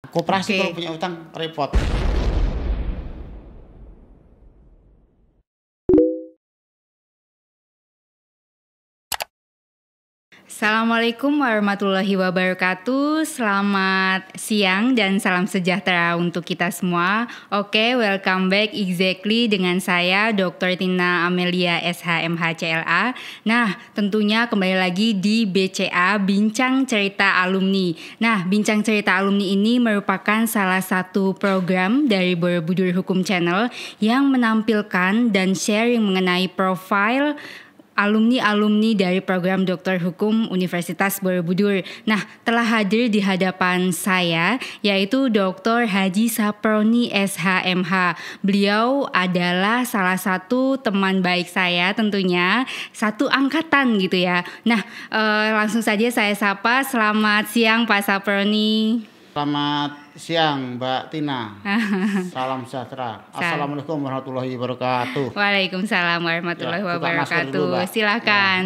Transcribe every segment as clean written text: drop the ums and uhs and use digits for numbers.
Koperasi kalau Oke. punya utang repot. Assalamualaikum warahmatullahi wabarakatuh. Selamat siang dan salam sejahtera untuk kita semua. Oke, welcome back exactly dengan saya Dr. Tina Amelia SHMH CLA. Nah, tentunya kembali lagi di BCA Bincang Cerita Alumni. Nah, Bincang Cerita Alumni ini merupakan salah satu program dari Borobudur Hukum Channel yang menampilkan dan sharing mengenai profil alumni-alumni dari program Doktor Hukum Universitas Borobudur. Nah, telah hadir di hadapan saya yaitu Dr. Haji Saproni SHMH. Beliau adalah salah satu teman baik saya tentunya, satu angkatan gitu ya. Nah, langsung saja saya sapa. Selamat siang Pak Saproni. Selamat siang Mbak Tina. Salam sejahtera. Assalamualaikum warahmatullahi wabarakatuh. Waalaikumsalam warahmatullahi Ya, buka masker wabarakatuh. dulu, Mbak. Silakan.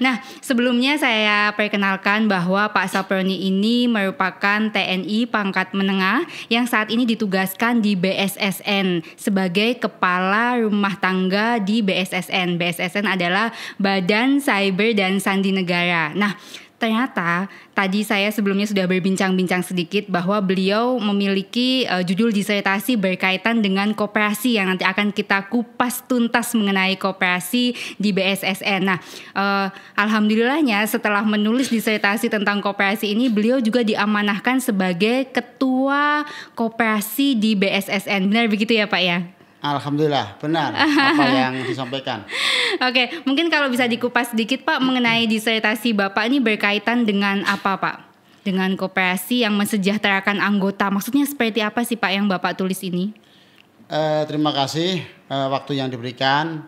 Nah, sebelumnya saya perkenalkan bahwa Pak Saproni ini merupakan TNI pangkat menengah yang saat ini ditugaskan di BSSN sebagai kepala rumah tangga di BSSN. BSSN adalah Badan Cyber dan Sandi Negara. Nah, ternyata tadi saya sebelumnya sudah berbincang-bincang sedikit bahwa beliau memiliki judul disertasi berkaitan dengan koperasi yang nanti akan kita kupas tuntas mengenai koperasi di BSSN. Nah, alhamdulillahnya setelah menulis disertasi tentang koperasi ini, beliau juga diamanahkan sebagai ketua koperasi di BSSN. Benar begitu ya Pak ya? Alhamdulillah, benar apa yang disampaikan. Oke, mungkin kalau bisa dikupas sedikit Pak mengenai disertasi Bapak ini berkaitan dengan apa Pak? Dengan koperasi yang mensejahterakan anggota. Maksudnya seperti apa sih Pak yang Bapak tulis ini? Terima kasih waktu yang diberikan,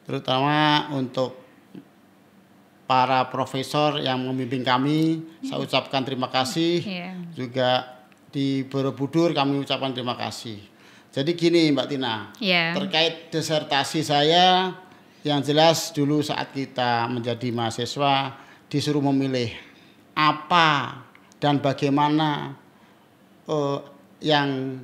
terutama untuk para profesor yang membimbing kami. Saya ucapkan terima kasih. Juga di Borobudur kami ucapkan terima kasih. Jadi gini Mbak Tina, terkait disertasi saya, yang jelas dulu saat kita menjadi mahasiswa disuruh memilih apa dan bagaimana yang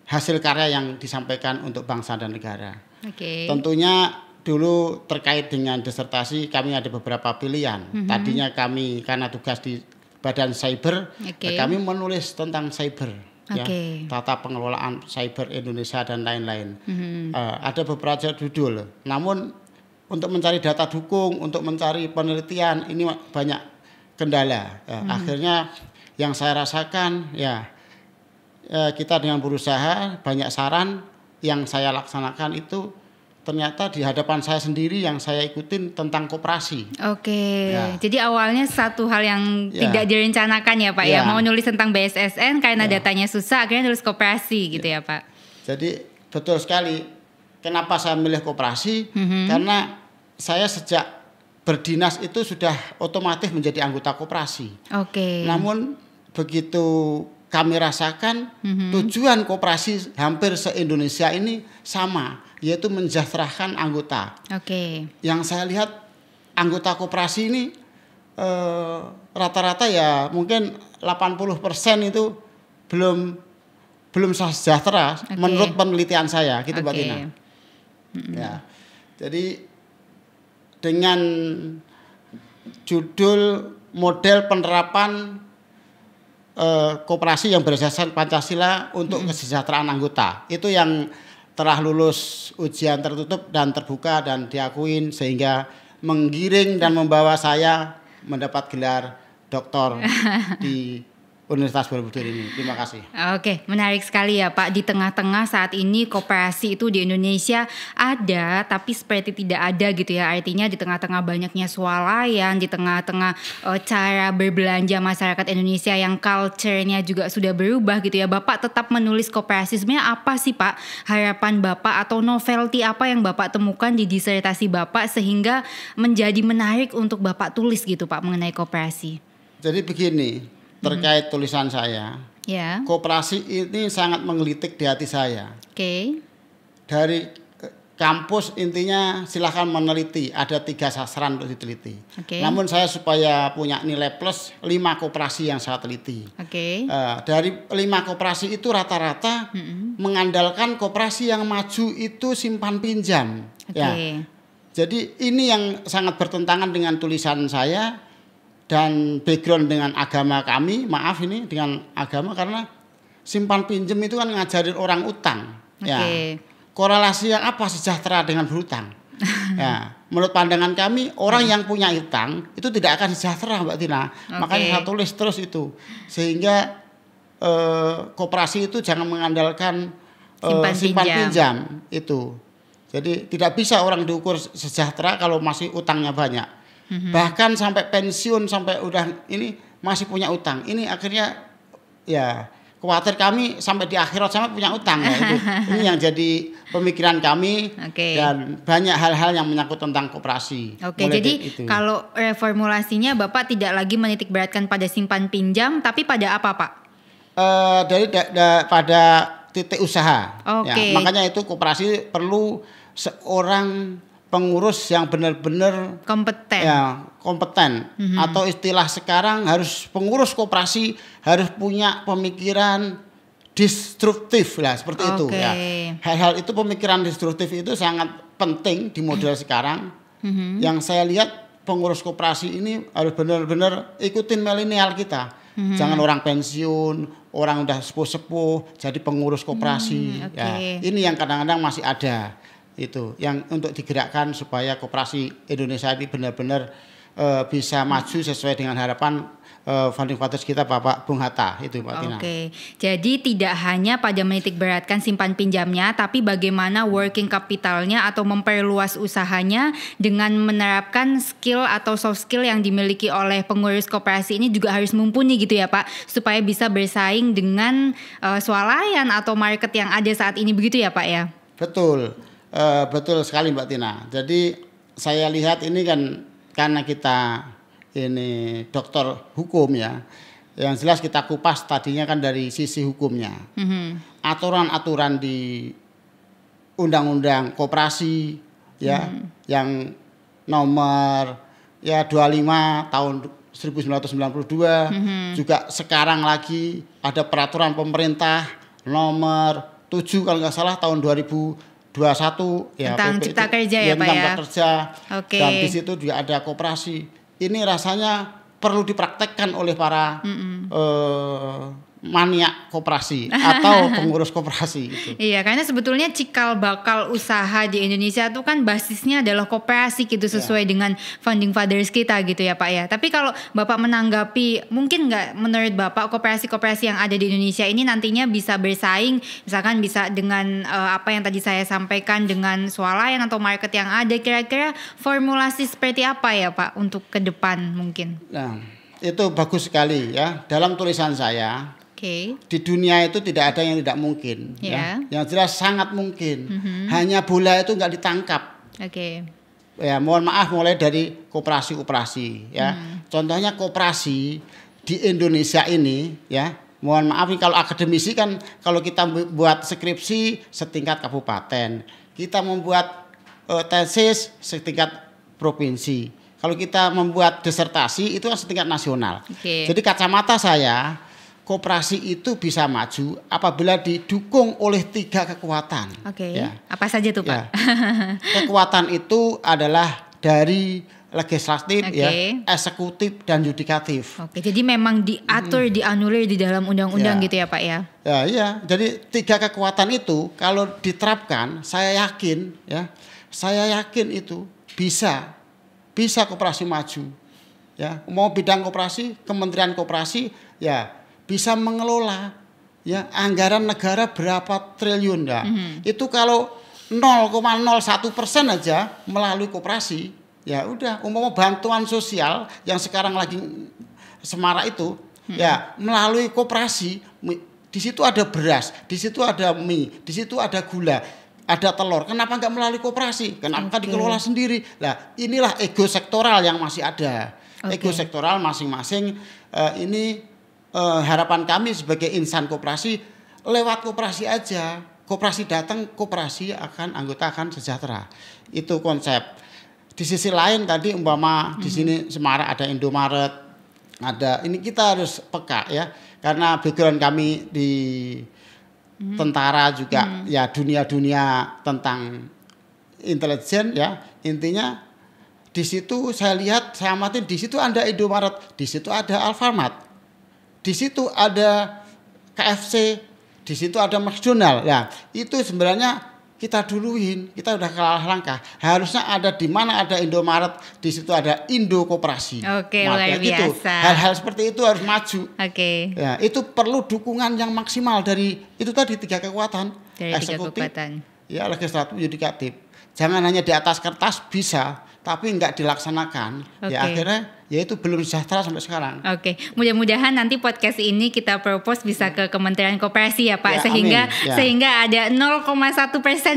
hasil karya yang disampaikan untuk bangsa dan negara. Tentunya dulu terkait dengan disertasi kami ada beberapa pilihan. Tadinya kami karena tugas di Badan Cyber, kami menulis tentang cyber. Ya, tata pengelolaan cyber Indonesia dan lain-lain. Ada beberapa judul. Namun untuk mencari data dukung, untuk mencari penelitian ini banyak kendala. Akhirnya yang saya rasakan kita dengan berusaha, banyak saran yang saya laksanakan itu ternyata di hadapan saya sendiri yang saya ikutin tentang koperasi. Jadi awalnya satu hal yang tidak direncanakan ya Pak ya. Mau nulis tentang BSSN karena datanya susah, akhirnya nulis koperasi gitu ya Pak. Jadi betul sekali. Kenapa saya milih koperasi? Karena saya sejak berdinas itu sudah otomatis menjadi anggota koperasi. Namun begitu kami rasakan tujuan koperasi hampir se-Indonesia ini sama, yaitu mensejahterakan anggota. Yang saya lihat anggota koperasi ini rata-rata ya mungkin 80% itu belum sejahtera menurut penelitian saya, gitu Mbak Tina. Ya. Jadi dengan judul model penerapan koperasi yang berdasarkan Pancasila untuk kesejahteraan anggota, itu yang telah lulus ujian tertutup dan terbuka dan diakuin sehingga menggiring dan membawa saya mendapat gelar doktor di Universitas Borobudur ini. Terima kasih. Menarik sekali ya Pak. Di tengah-tengah saat ini koperasi itu di Indonesia ada, tapi seperti tidak ada gitu ya. Artinya di tengah-tengah banyaknya swalayan, di tengah-tengah cara berbelanja masyarakat Indonesia yang culture-nya juga sudah berubah gitu ya. Bapak tetap menulis koperasi. Sebenarnya apa sih Pak harapan Bapak atau novelty apa yang Bapak temukan di disertasi Bapak sehingga menjadi menarik untuk Bapak tulis gitu Pak mengenai koperasi? Jadi begini, terkait tulisan saya, koperasi ini sangat menggelitik di hati saya. Dari kampus intinya silahkan meneliti, ada 3 sasaran untuk diteliti. Namun saya supaya punya nilai plus 5 koperasi yang saya teliti. Dari 5 koperasi itu rata-rata mengandalkan koperasi yang maju itu simpan pinjam. Ya. Jadi ini yang sangat bertentangan dengan tulisan saya dan background dengan agama kami. Maaf ini dengan agama karena simpan pinjam itu kan ngajarin orang utang. Ya. Korelasi yang apa sejahtera dengan berhutang? Ya, menurut pandangan kami orang yang punya utang itu tidak akan sejahtera, Mbak Tina. Makanya saya tulis terus itu sehingga koperasi itu jangan mengandalkan simpan pinjam itu. Jadi tidak bisa orang diukur sejahtera kalau masih utangnya banyak. Bahkan sampai pensiun sampai udah ini masih punya utang. Ini akhirnya ya khawatir kami sampai di akhirat sampai punya utang ya itu. Ini yang jadi pemikiran kami dan banyak hal-hal yang menyangkut tentang koperasi. Jadi kalau reformulasinya Bapak tidak lagi menitik beratkan pada simpan pinjam tapi pada apa Pak? Pada titik usaha. Ya, makanya itu koperasi perlu seorang pengurus yang benar-benar kompeten. Atau istilah sekarang harus pengurus koperasi harus punya pemikiran destruktif lah seperti itu ya. Hal-hal itu pemikiran destruktif itu sangat penting di model sekarang. Yang saya lihat pengurus koperasi ini harus benar-benar ikutin milenial kita. Jangan orang pensiun, orang udah sepuh-sepuh jadi pengurus koperasi. Ya, ini yang kadang-kadang masih ada. Itu yang untuk digerakkan supaya koperasi Indonesia ini benar-benar bisa maju sesuai dengan harapan founding fathers kita Bapak Bung Hatta itu Mbak Tina. Jadi tidak hanya pada menitik beratkan simpan pinjamnya tapi bagaimana working capitalnya atau memperluas usahanya dengan menerapkan skill atau soft skill yang dimiliki oleh pengurus koperasi ini juga harus mumpuni gitu ya Pak supaya bisa bersaing dengan swalayan atau market yang ada saat ini begitu ya Pak ya. Betul sekali Mbak Tina. Jadi saya lihat ini kan karena kita ini dokter hukum ya. Yang jelas kita kupas tadinya kan dari sisi hukumnya. Aturan-aturan di Undang-Undang Koperasi ya yang nomor 25 tahun 1992 juga sekarang lagi ada peraturan pemerintah nomor 7 kalau nggak salah tahun 2021 ya tentang cipta kerja ya Pak ya. Tentang kerja. Dan di situ juga ada koperasi. Ini rasanya perlu dipraktekkan oleh para maniak koperasi atau pengurus koperasi gitu. Iya, karena sebetulnya cikal bakal usaha di Indonesia itu kan basisnya adalah koperasi gitu sesuai dengan founding fathers kita gitu ya Pak ya. Tapi kalau Bapak menanggapi mungkin nggak menurut Bapak koperasi-koperasi yang ada di Indonesia ini nantinya bisa bersaing misalkan bisa dengan apa yang tadi saya sampaikan dengan swalayan atau market yang ada, kira-kira formulasi seperti apa ya Pak untuk ke depan mungkin? Nah, itu bagus sekali ya. Dalam tulisan saya di dunia itu tidak ada yang tidak mungkin. Ya. Yang jelas sangat mungkin. Hanya bola itu nggak ditangkap. Ya, mohon maaf mulai dari koperasi-koperasi. Ya. Contohnya koperasi di Indonesia ini, ya. Mohon maaf kalau akademisi kan kalau kita buat skripsi setingkat kabupaten, kita membuat tesis setingkat provinsi. Kalau kita membuat disertasi itu setingkat nasional. Jadi kacamata saya koperasi itu bisa maju apabila didukung oleh 3 kekuatan. Ya. Apa saja tuh Pak? Ya. Kekuatan itu adalah dari legislatif, ya, eksekutif dan yudikatif. Jadi memang diatur, dianulir di dalam undang-undang gitu ya Pak ya? Iya. Jadi 3 kekuatan itu kalau diterapkan, saya yakin itu bisa koperasi maju. Ya, mau bidang koperasi, Kementerian Koperasi, ya. Bisa mengelola ya anggaran negara berapa triliun ya. Itu kalau 0,01% aja melalui koperasi ya udah umpama bantuan sosial yang sekarang lagi semarak itu ya melalui koperasi di situ ada beras, di situ ada mie, di situ ada gula, ada telur. Kenapa nggak melalui koperasi? Kenapa dikelola sendiri? Nah, inilah ego sektoral yang masih ada. Ego sektoral masing-masing ini harapan kami sebagai insan koperasi lewat koperasi aja koperasi datang, koperasi akan anggota akan sejahtera. Itu konsep. Di sisi lain tadi umpama di sini Semarang ada Indomaret, ada ini kita harus peka ya, karena background kami di tentara juga ya dunia tentang intelijen ya, intinya di situ saya lihat, saya amatin di situ ada Indomaret, di situ ada Alfamart, di situ ada KFC, di situ ada McDonald. Ya, itu sebenarnya kita duluin, kita udah kalah langkah. Harusnya ada di mana ada Indomaret, di situ ada Indo Koperasi. Oke, luar biasa. Hal-hal seperti itu harus maju. Oke. Ya, itu perlu dukungan yang maksimal dari itu tadi 3 kekuatan. Dari eksekutif, 3 kekuatan. Ya, legislatif, yudikatif. Jangan hanya di atas kertas bisa, tapi enggak dilaksanakan. Ya akhirnya ya itu belum sejahtera sampai sekarang. Oke, mudah-mudahan nanti podcast ini kita propose bisa ke Kementerian Koperasi ya Pak, ya, sehingga ada 0,1%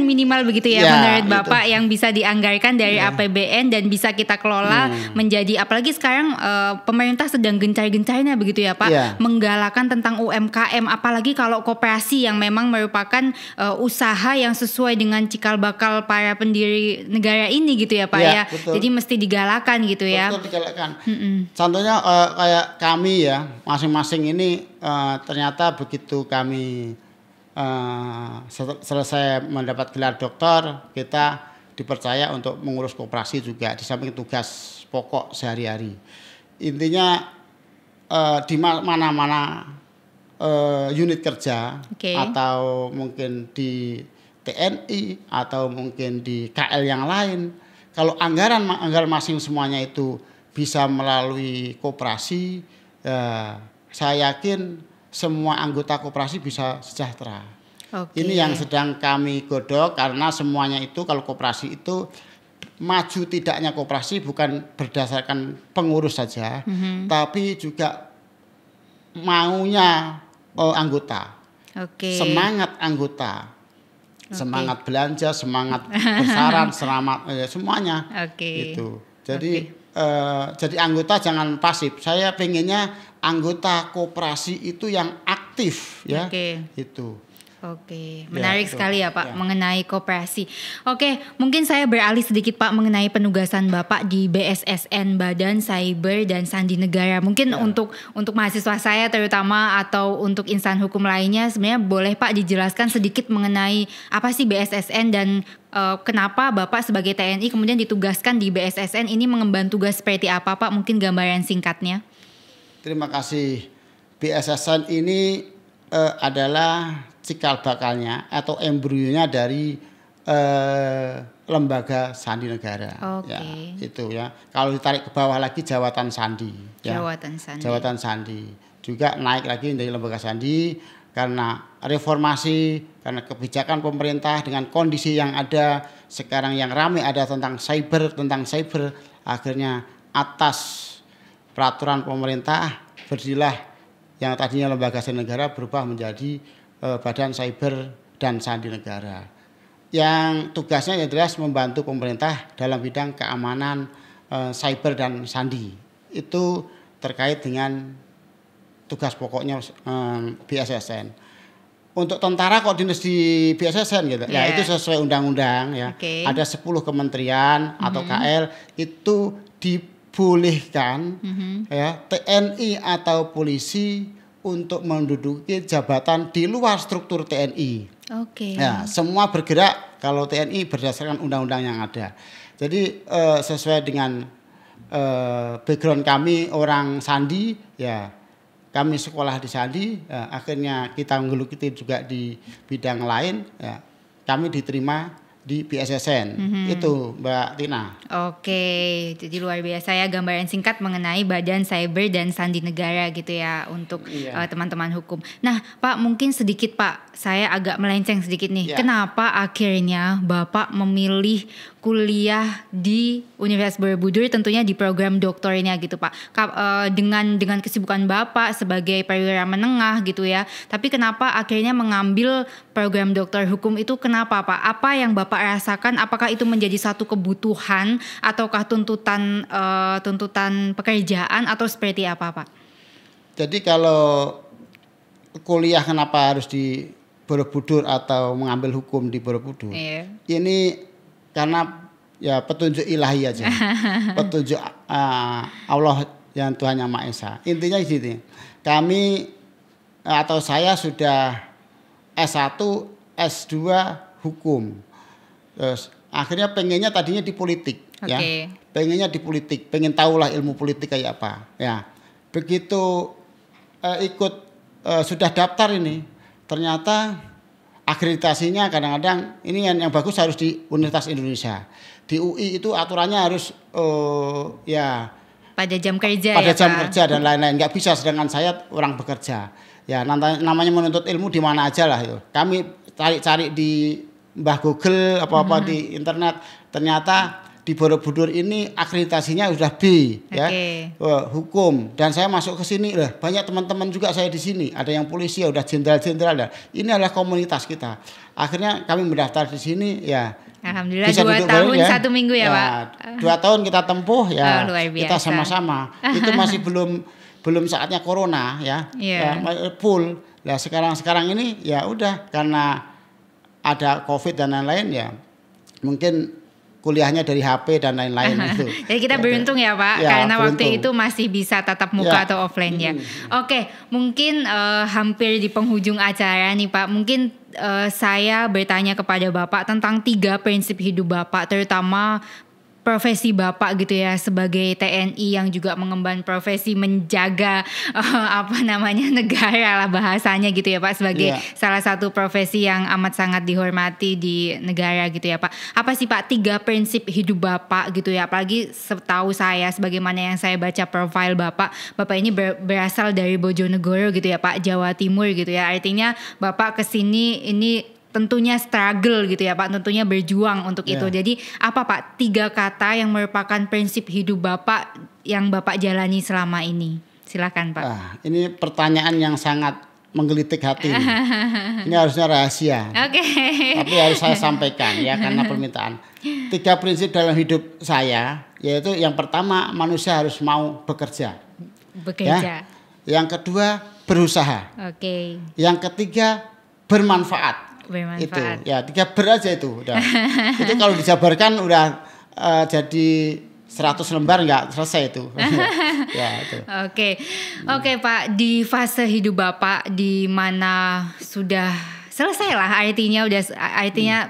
minimal begitu ya menurut Bapak itu. Yang bisa dianggarkan dari APBN dan bisa kita kelola menjadi, apalagi sekarang pemerintah sedang gencar-gencarnya begitu ya Pak, menggalakkan tentang UMKM, apalagi kalau koperasi yang memang merupakan usaha yang sesuai dengan cikal bakal para pendiri negara ini gitu ya Pak ya. Betul. Jadi mesti digalakan gitu ya. Betul, digalakan. Contohnya kayak kami ya, masing-masing ini ternyata begitu kami selesai mendapat gelar doktor, kita dipercaya untuk mengurus koperasi juga di samping tugas pokok sehari-hari. Intinya di mana-mana unit kerja atau mungkin di TNI atau mungkin di KL yang lain, kalau anggaran masing semuanya itu bisa melalui koperasi, saya yakin semua anggota koperasi bisa sejahtera. Ini yang sedang kami godok, karena semuanya itu kalau koperasi itu maju tidaknya koperasi bukan berdasarkan pengurus saja, tapi juga maunya anggota, semangat anggota, semangat belanja, semangat bersaran, semuanya. Itu. Jadi anggota jangan pasif. Saya pengennya anggota koperasi itu yang aktif ya. Itu. Menarik sekali ya Pak mengenai koperasi. Mungkin saya beralih sedikit Pak mengenai penugasan Bapak di BSSN, Badan Cyber dan Sandi Negara. Mungkin untuk mahasiswa saya terutama atau untuk insan hukum lainnya, sebenarnya boleh Pak dijelaskan sedikit mengenai apa sih BSSN dan kenapa Bapak sebagai TNI kemudian ditugaskan di BSSN ini, mengemban tugas seperti apa Pak? Mungkin gambaran singkatnya. Terima kasih. BSSN ini adalah cikal bakalnya atau embrionya dari lembaga Sandi Negara. Ya, itu ya. Kalau ditarik ke bawah lagi Jawatan Sandi. Jawatan Sandi. Juga naik lagi dari lembaga Sandi karena reformasi, karena kebijakan pemerintah dengan kondisi yang ada sekarang yang ramai ada tentang cyber, akhirnya atas peraturan pemerintah berdirilah yang tadinya lembaga Sandi Negara berubah menjadi Badan Cyber dan Sandi Negara, yang tugasnya jelas membantu pemerintah dalam bidang keamanan cyber dan sandi. Itu terkait dengan tugas pokoknya BSSN. Untuk tentara kok dinas di BSSN gitu. Ya itu sesuai undang-undang ya. Ada 10 kementerian atau KL itu dibolehkan ya TNI atau polisi untuk menduduki jabatan di luar struktur TNI. Ya, semua bergerak kalau TNI berdasarkan undang-undang yang ada. Jadi sesuai dengan background kami orang Sandi, ya kami sekolah di Sandi, ya, akhirnya kita menggeluti juga di bidang lain, ya, kami diterima di BSSN. Itu Mbak Tina. Jadi luar biasa ya gambaran singkat mengenai Badan Cyber dan Sandi Negara gitu ya untuk teman-teman hukum. Nah Pak, mungkin sedikit Pak, saya agak melenceng sedikit nih. Kenapa akhirnya Bapak memilih kuliah di Universitas Borobudur, tentunya di program doktornya gitu Pak, dengan kesibukan Bapak sebagai perwira menengah gitu ya, tapi kenapa akhirnya mengambil program doktor hukum itu, kenapa Pak? Apa yang Bapak rasakan? Apakah itu menjadi satu kebutuhan ataukah tuntutan pekerjaan atau seperti apa Pak? Jadi kalau kuliah kenapa harus di Borobudur atau mengambil hukum di Borobudur. Ini karena ya petunjuk ilahi aja. Petunjuk Allah yang Tuhan Yang Maha Esa. Intinya gini. Kami atau saya sudah S1, S2 hukum. Terus akhirnya pengennya tadinya di politik, ya. Pengennya di politik, pengen tahulah ilmu politik kayak apa, ya. Begitu sudah daftar ini, ternyata akreditasinya kadang-kadang ini yang bagus harus di Universitas Indonesia. Di UI itu aturannya harus ya pada jam kerja, pada jam kerja dan lain-lain. Nggak bisa, sedangkan saya orang bekerja. Ya namanya menuntut ilmu di mana aja lah itu. Kami cari-cari di Mbah Google apa-apa di internet, ternyata di Borobudur ini akreditasinya sudah B, ya, hukum. Dan saya masuk ke sini lah, banyak teman-teman juga saya di sini. Ada yang polisi, udah jenderal-jenderal dah. Ini adalah komunitas kita. Akhirnya kami mendaftar di sini, ya. Alhamdulillah 2 tahun ya. 1 minggu ya, Pak. 2 tahun kita tempuh, ya. Luar biasa. Kita sama-sama. Itu masih belum saatnya corona, ya. Full. Nah sekarang ini ya udah karena ada COVID dan lain-lain, ya. Mungkin kuliahnya dari HP dan lain-lain itu. Jadi kita beruntung ya Pak, karena beruntung. Waktu itu masih bisa tatap muka atau offline ya. Oke, mungkin hampir di penghujung acara nih Pak, mungkin saya bertanya kepada Bapak tentang 3 prinsip hidup Bapak, terutama profesi Bapak gitu ya sebagai TNI yang juga mengemban profesi menjaga negara lah bahasanya gitu ya Pak, sebagai salah satu profesi yang amat sangat dihormati di negara gitu ya Pak. Apa sih Pak 3 prinsip hidup Bapak gitu ya, apalagi setahu saya sebagaimana yang saya baca profil Bapak ini berasal dari Bojonegoro gitu ya Pak, Jawa Timur gitu ya. Artinya Bapak kesini ini tentunya struggle gitu ya Pak, tentunya berjuang untuk itu. Jadi apa Pak 3 kata yang merupakan prinsip hidup Bapak yang Bapak jalani selama ini? Silakan Pak. Ini pertanyaan yang sangat menggelitik hati. Ini harusnya rahasia. Tapi harus saya sampaikan ya karena permintaan. 3 prinsip dalam hidup saya, yaitu yang pertama manusia harus mau bekerja. Ya. Yang kedua berusaha. Yang ketiga bermanfaat. Itu ya 3 ber aja itu udah. Itu kalau dijabarkan udah jadi 100 lembar nggak selesai itu. Ya itu. Oke Pak, di fase hidup Bapak di mana sudah selesai lah, artinya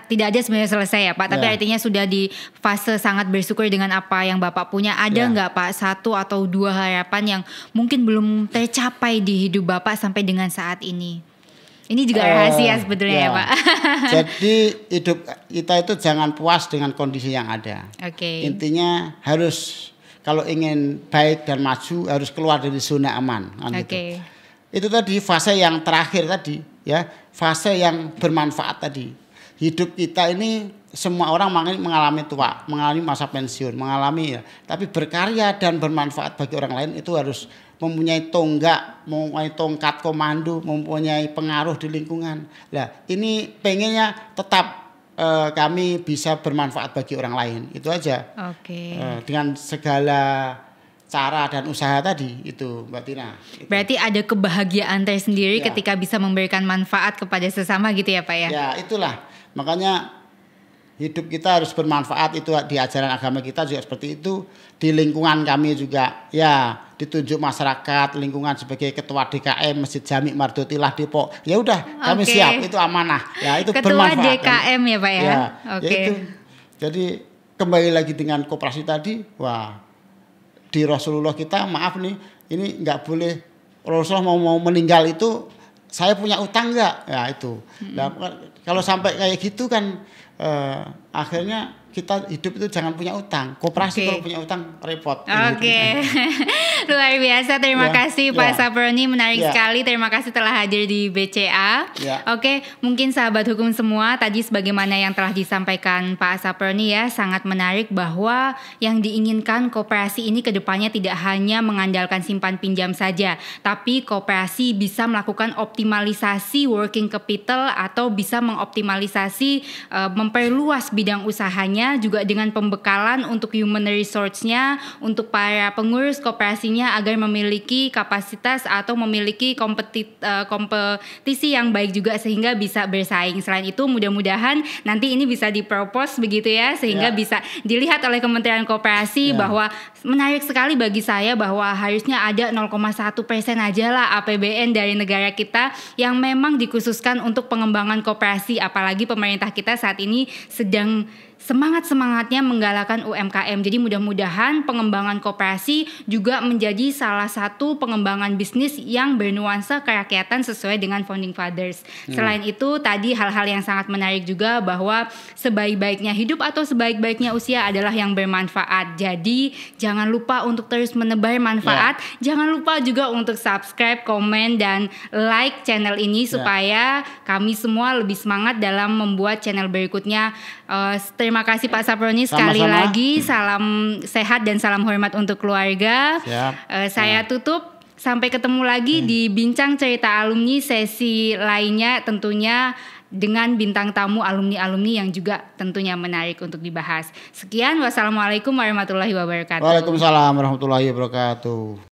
tidak ada sebenarnya selesai ya Pak, tapi artinya sudah di fase sangat bersyukur dengan apa yang Bapak punya. Ada nggak Pak 1 atau 2 harapan yang mungkin belum tercapai di hidup Bapak sampai dengan saat ini? Ini juga rahasia sebetulnya ya Pak. Jadi hidup kita itu jangan puas dengan kondisi yang ada. Intinya harus kalau ingin baik dan maju harus keluar dari zona aman. Gitu. Itu tadi fase yang terakhir tadi ya, fase yang bermanfaat tadi. Hidup kita ini semua orang mengalami tua, mengalami masa pensiun, tapi berkarya dan bermanfaat bagi orang lain itu harus mempunyai tongkat komando, mempunyai pengaruh di lingkungan. Nah, ini pengennya tetap kami bisa bermanfaat bagi orang lain. Itu aja. Dengan segala cara dan usaha tadi itu Mbak Tina. Berarti ada kebahagiaan tersendiri ketika bisa memberikan manfaat kepada sesama gitu ya Pak ya? Ya, itulah. Makanya hidup kita harus bermanfaat, itu di ajaran agama kita juga seperti itu. Di lingkungan kami juga ya ditunjuk masyarakat lingkungan sebagai ketua DKM Masjid Jami Mardotilah Depok. Ya udah kami siap, itu amanah. Ya itu ketua bermanfaat. Ketua DKM ya Pak ya. Ya itu. Jadi kembali lagi dengan koperasi tadi, di Rasulullah kita maaf nih, ini nggak boleh Rasulullah mau meninggal itu saya punya utang nggak? Ya itu. Nah, kalau sampai kayak gitu kan akhirnya kita hidup itu jangan punya utang. Koperasi kalau punya utang repot. Luar biasa, terima kasih Pak Saproni, menarik sekali. Terima kasih telah hadir di BCA. Mungkin sahabat hukum semua, tadi sebagaimana yang telah disampaikan Pak Saproni ya, sangat menarik bahwa yang diinginkan koperasi ini ke depannya tidak hanya mengandalkan simpan pinjam saja, tapi koperasi bisa melakukan optimalisasi working capital atau bisa mengoptimalisasi memperluas bidang usahanya, juga dengan pembekalan untuk human resource-nya, untuk para pengurus koperasinya agar memiliki kapasitas atau memiliki kompetisi yang baik juga sehingga bisa bersaing. Selain itu mudah-mudahan nanti ini bisa dipropos begitu ya, sehingga bisa dilihat oleh Kementerian Koperasi bahwa menarik sekali bagi saya bahwa harusnya ada 0,1% aja lah APBN dari negara kita yang memang dikhususkan untuk pengembangan koperasi, apalagi pemerintah kita saat ini sedang semangat-semangatnya menggalakkan UMKM. Jadi mudah-mudahan pengembangan koperasi juga menjadi salah satu pengembangan bisnis yang bernuansa kerakyatan sesuai dengan Founding Fathers. Selain itu tadi hal-hal yang sangat menarik juga bahwa sebaik-baiknya hidup atau sebaik-baiknya usia adalah yang bermanfaat. Jadi jangan lupa untuk terus menebar manfaat. Jangan lupa juga untuk subscribe, komen, dan like channel ini supaya kami semua lebih semangat dalam membuat channel berikutnya. Terima kasih Pak Saproni sekali lagi. Salam sehat dan salam hormat untuk keluarga. Saya tutup. Sampai ketemu lagi di Bincang Cerita Alumni sesi lainnya, tentunya dengan bintang tamu alumni-alumni yang juga tentunya menarik untuk dibahas. Sekian, wassalamualaikum warahmatullahi wabarakatuh. Waalaikumsalam warahmatullahi wabarakatuh.